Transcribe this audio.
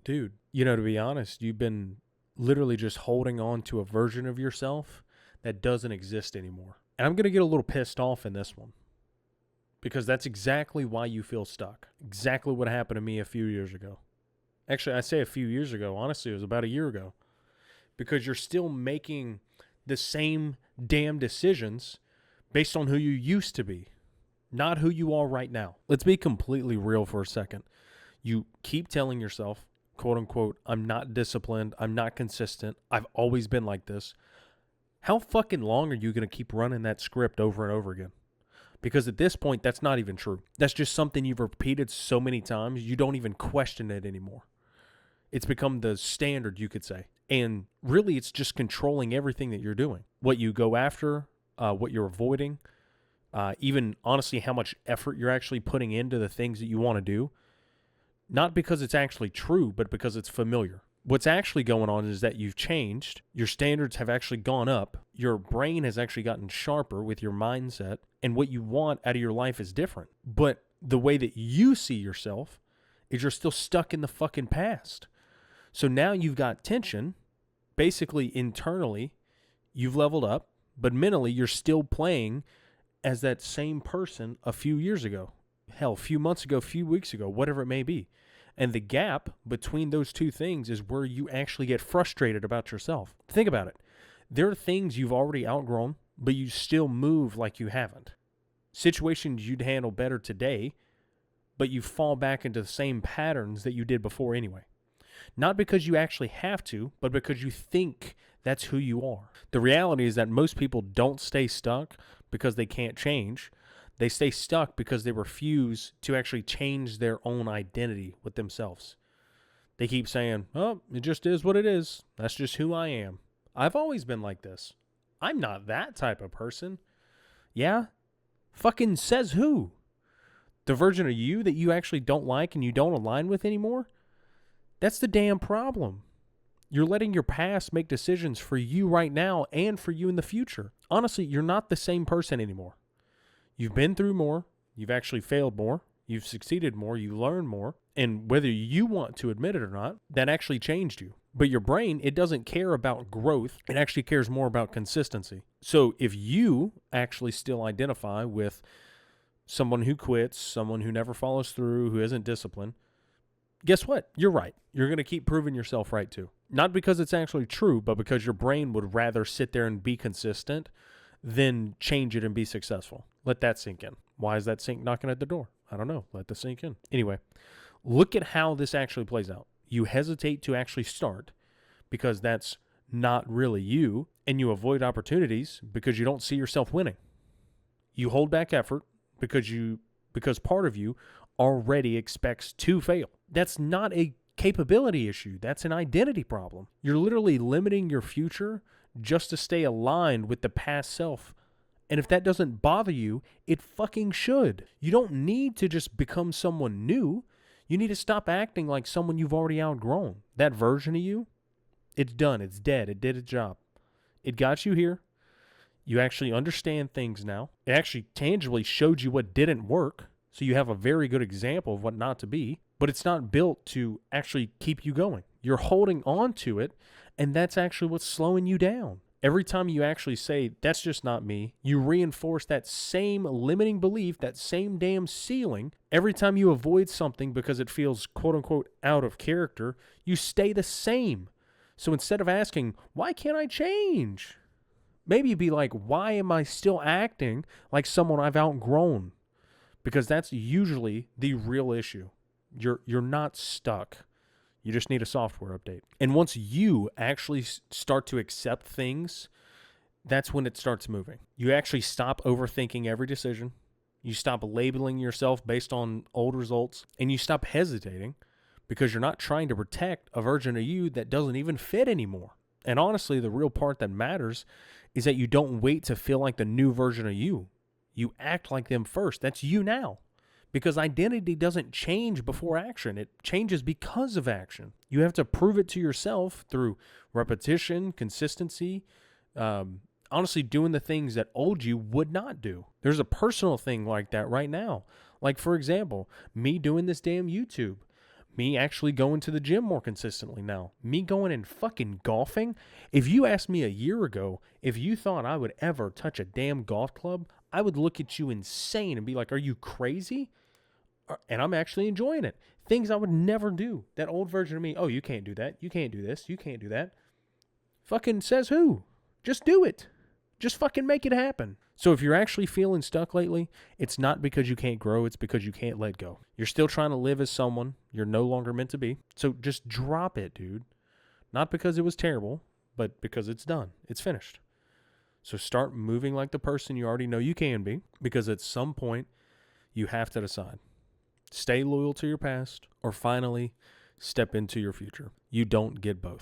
Dude, to be honest, you've been literally just holding on to a version of yourself that doesn't exist anymore. And I'm going to get a little pissed off in this one because that's exactly why you feel stuck. Exactly what happened to me a few years ago. Actually, I say a few years ago. Honestly, it was about a year ago. Because you're still making the same damn decisions based on who you used to be, not who you are right now. Let's be completely real for a second. You keep telling yourself, quote unquote, I'm not disciplined, I'm not consistent, I've always been like this. How fucking long are you going to keep running that script over and over again? Because at this point, that's not even true. That's just something you've repeated so many times, you don't even question it anymore. It's become the standard, you could say. And really, it's just controlling everything that you're doing. What you go after, what you're avoiding, even honestly how much effort you're actually putting into the things that you want to do. Not because it's actually true, but because it's familiar. What's actually going on is that you've changed. Your standards have actually gone up. Your brain has actually gotten sharper with your mindset. And what you want out of your life is different. But the way that you see yourself is you're still stuck in the fucking past. So now you've got tension. Basically, internally, you've leveled up. But mentally, you're still playing as that same person a few years ago. Hell, a few months ago, a few weeks ago, whatever it may be. And the gap between those two things is where you actually get frustrated about yourself. Think about it. There are things you've already outgrown, but you still move like you haven't. Situations you'd handle better today, but you fall back into the same patterns that you did before anyway. Not because you actually have to, but because you think that's who you are. The reality is that most people don't stay stuck because they can't change. They stay stuck because they refuse to actually change their own identity with themselves. They keep saying, oh, it just is what it is. That's just who I am. I've always been like this. I'm not that type of person. Yeah? Fucking says who? The version of you that you actually don't like and you don't align with anymore? That's the damn problem. You're letting your past make decisions for you right now and for you in the future. Honestly, you're not the same person anymore. You've been through more. You've actually failed more. You've succeeded more. You learned more. And whether you want to admit it or not, that actually changed you. But your brain, it doesn't care about growth. It actually cares more about consistency. So if you actually still identify with someone who quits, someone who never follows through, who isn't disciplined, guess what? You're right. You're going to keep proving yourself right too. Not because it's actually true, but because your brain would rather sit there and be consistent than change it and be successful. Let that sink in. Why is that sink knocking at the door? I don't know. Let the sink in. Anyway, look at how this actually plays out. You hesitate to actually start because that's not really you, and you avoid opportunities because you don't see yourself winning. You hold back effort because part of you already expects to fail. That's not a capability issue. That's an identity problem. You're literally limiting your future just to stay aligned with the past self. And if that doesn't bother you, it fucking should. You don't need to just become someone new. You need to stop acting like someone you've already outgrown. That version of you, it's done. It's dead. It did its job. It got you here. You actually understand things now. It actually tangibly showed you what didn't work. So you have a very good example of what not to be. But it's not built to actually keep you going. You're holding on to it, and that's actually what's slowing you down. Every time you actually say, that's just not me, you reinforce that same limiting belief, that same damn ceiling. Every time you avoid something because it feels quote unquote out of character, you stay the same. So instead of asking, why can't I change? Maybe be like, why am I still acting like someone I've outgrown? Because that's usually the real issue. You're not stuck. You just need a software update. And once you actually start to accept things, that's when it starts moving. You actually stop overthinking every decision. You stop labeling yourself based on old results. And you stop hesitating because you're not trying to protect a version of you that doesn't even fit anymore. And honestly, the real part that matters is that you don't wait to feel like the new version of you. You act like them first. That's you now. Because identity doesn't change before action. It changes because of action. You have to prove it to yourself through repetition, consistency, honestly doing the things that old you would not do. There's a personal thing like that right now. Like, for example, me doing this damn YouTube. Me actually going to the gym more consistently now. Me going and fucking golfing. If you asked me a year ago if you thought I would ever touch a damn golf club, I would look at you insane and be like, are you crazy? And I'm actually enjoying it. Things I would never do. That old version of me, oh, you can't do that. You can't do this. You can't do that. Fucking says who? Just do it. Just fucking make it happen. So if you're actually feeling stuck lately, it's not because you can't grow, it's because you can't let go. You're still trying to live as someone you're no longer meant to be. So just drop it, dude. Not because it was terrible, but because it's done. It's finished. So start moving like the person you already know you can be, because at some point you have to decide. Stay loyal to your past, or finally step into your future. You don't get both.